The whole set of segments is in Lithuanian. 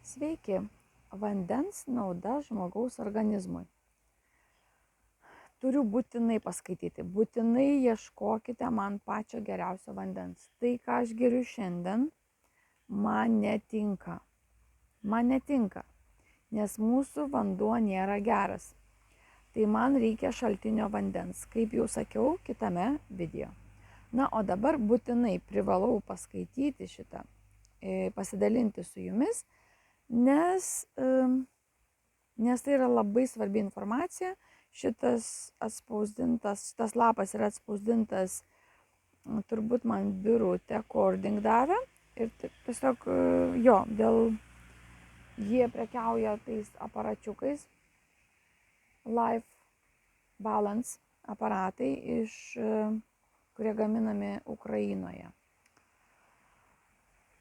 Sveiki, vandens nauda žmogaus organizmui. Turiu būtinai paskaityti, būtinai ieškokite man pačio geriausio vandens. Tai, ką aš geriu šiandien, man netinka. Man netinka, nes mūsų vanduo nėra geras. Tai man reikia šaltinio vandens, kaip jau sakiau kitame video. Na, o dabar būtinai privalau paskaityti šitą, pasidalinti su jumis, nes tai yra labai svarbi informacija. Šitas lapas yra atspausdintas, turbūt man Birutė Kording davė. Ir tiesiog jie prekiauja tais aparačiukais, Life Balance aparatai, kurie gaminami Ukrainoje.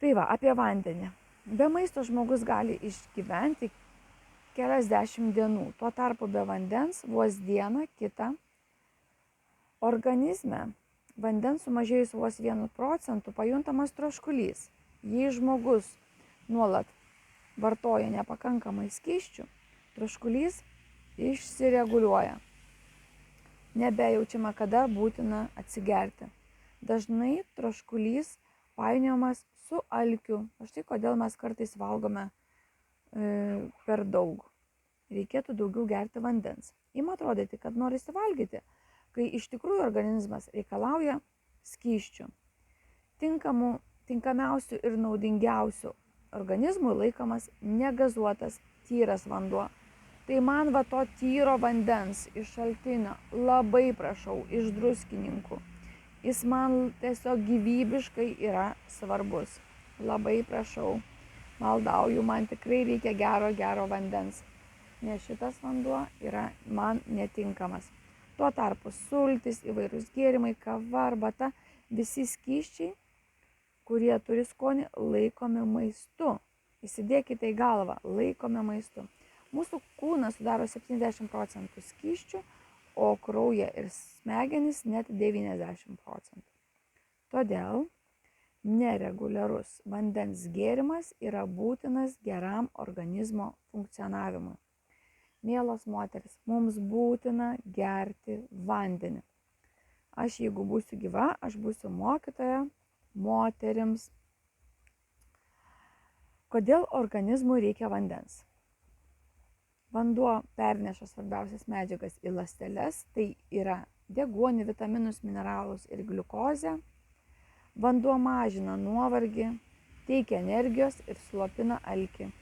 Tai va, apie vandenį. Be maisto žmogus gali išgyventi keliasdešimt dienų, tuo tarpu be vandens vos dieną kitą. Organizme vandens sumažėjus vos 1% pajuntamas troškulys. Jei žmogus nuolat vartoja nepakankamai skysčių, troškulys išsireguliuoja. Nebejaučiama, kada būtina atsigerti. Dažnai troškulys painiojamas su alkiu. Štai kodėl mes kartais valgome per daug. Reikėtų daugiau gerti vandens. Ima atrodyti, kad norisi valgyti, kai iš tikrųjų organizmas reikalauja skysčių. Tinkamiausių ir naudingiausių organizmui laikomas negazuotas, tyras vanduo. Tai man va to tyro vandens iš šaltinio labai prašau, iš Druskininkų. Jis man tiesiog gyvybiškai yra svarbus. Labai prašau. Maldauju, man tikrai reikia gero vandens, nes šitas vanduo yra man netinkamas. Tuo tarpu sultis, įvairūs gėrimai, kava, arbata, visi skysčiai, kurie turi skonį, laikomi maistu. Įsidėkite į galvą, laikomi maistu. Mūsų kūnas sudaro 70% skysčių, o kraują ir smegenys net 90%. Todėl nereguliarus vandens gėrimas yra būtinas geram organizmo funkcionavimui. Mielos moterys, mums būtina gerti vandenį. Aš, jeigu būsiu gyva, aš būsiu mokytoja moterims. Kodėl organizmui reikia vandens? Vanduo perneša svarbiausias medžiagas į ląsteles, tai yra deguonį, vitaminus, mineralus ir gliukozę. Vanduo mažina nuovargį, teikia energijos ir slopina alkį.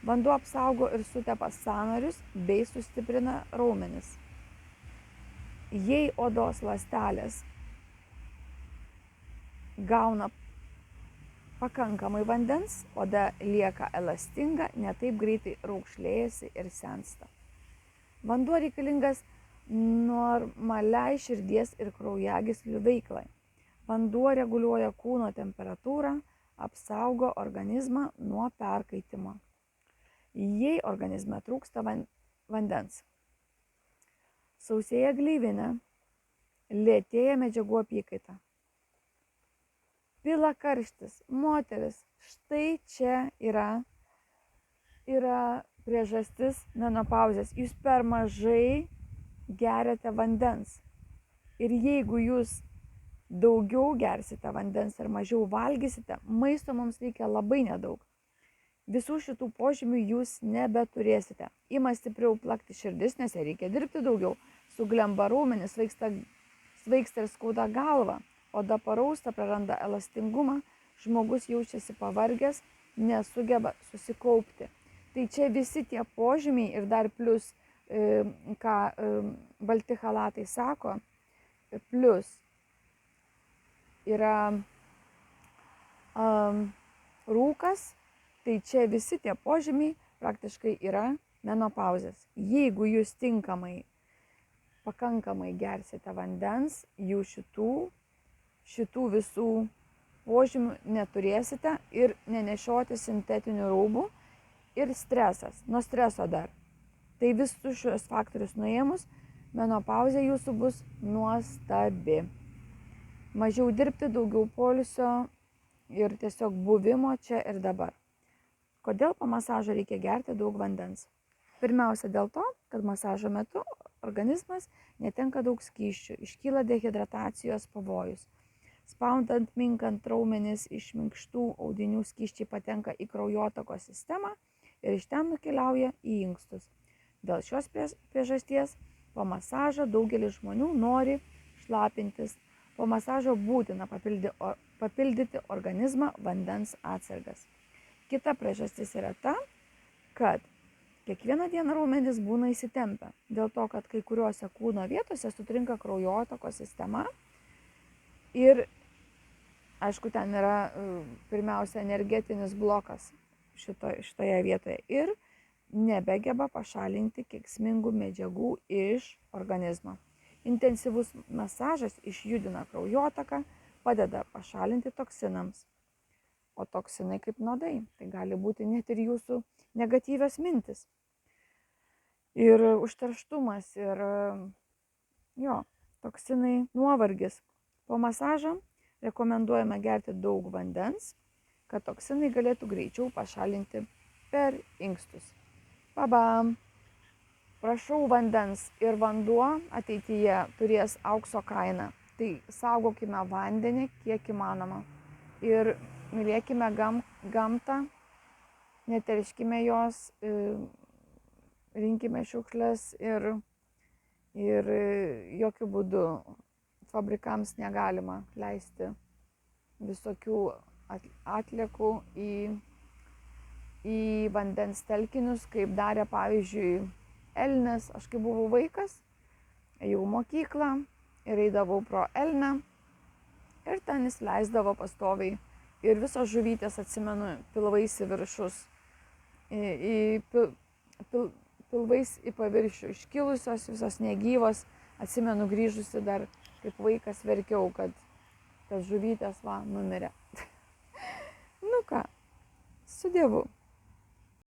Vanduo apsaugo ir sutepa sąnarius bei sustiprina raumenis. Jei odos ląstelės gauna pakankamai vandens, oda lieka elastinga, ne taip greitai raukšlėjasi ir sensta. Vanduo reikalingas normaliai širdies ir kraujagyslių veiklai. Vanduo reguliuoja kūno temperatūrą, apsaugo organizmą nuo perkaitimo. Jei organizme trūksta vandens, sausėja gleivinė, lėtėja medžiagų apykaita. Pila karštis, moteris, štai čia yra priežastis menopauzės. Jūs per mažai geriate vandens. Ir jeigu jūs daugiau gersite vandens ir mažiau valgysite, maisto mums reikia labai nedaug. Visų šitų požymių jūs nebeturėsite. Ima stipriau plakti širdis, nes reikia dirbti daugiau. Suglemba raumenis, svaigsta ir skauda galva. Oda parausta, praranda elastingumą, žmogus jaučiasi pavargęs, nesugeba susikaupti. Tai čia visi tie požymiai ir dar plus, ką balti chalatai sako, plus yra rūkas, tai čia visi tie požymiai praktiškai yra menopauzės. Jeigu jūs pakankamai gersite vandens, jūs šitų visų požymių neturėsite ir nenešioti sintetinių rūbų ir stresas, nuo streso dar. Tai visus šios faktorius nuėmus, menopauzė jūsų bus nuostabi. Mažiau dirbti, daugiau poilsio ir tiesiog buvimo čia ir dabar. Kodėl po masažo reikia gerti daug vandens? Pirmiausia dėl to, kad masažo metu organizmas netenka daug skysčių, iškyla dehidratacijos pavojus. Spaudant, minkant raumenis iš minkštų audinių skysčiai patenka į kraujotakos sistemą ir iš ten nukeliauja į inkstus. Dėl šios priežasties po masažo daugelis žmonių nori šlapintis. Po masažo būtina papildyti organizmą vandens atsargas. Kita priežastis yra ta, kad kiekvieną dieną raumenys būna įsitempę, dėl to, kad kai kuriuose kūno vietose sutrinka kraujotakos sistema ir, aišku, ten yra pirmiausia energetinis blokas šitoje vietoje ir nebegeba pašalinti kenksmingų medžiagų iš organizmo. Intensyvus masažas išjudina kraujotaką, padeda pašalinti toksinams. O toksinai kaip nuodai, tai gali būti net ir jūsų negatyvios mintis. Ir užterštumas, ir toksinai, nuovargis. Po masažo rekomenduojame gerti daug vandens, kad toksinai galėtų greičiau pašalinti per inkstus. Babam! Prašau vandens ir vanduo ateityje turės aukso kainą. Tai saugokime vandenį kiek įmanoma. Ir mylėkime gamtą, neterškime jos, rinkime šiukšles ir jokių būdų fabrikams negalima leisti visokių atliekų į vandens telkinius, kaip darė pavyzdžiui Elnias. Aš kai buvau vaikas, ėjau į mokyklą ir eidavau pro Elnę ir ten jis leisdavo pastoviai. Ir visos žuvytės, atsimenu, pilvais į viršus, pilvais į paviršių iškilusios, visos negyvos. Atsimenu, grįžusi dar kaip vaikas verkiau, kad tas žuvytės numirė. Nu ką, su Dievu.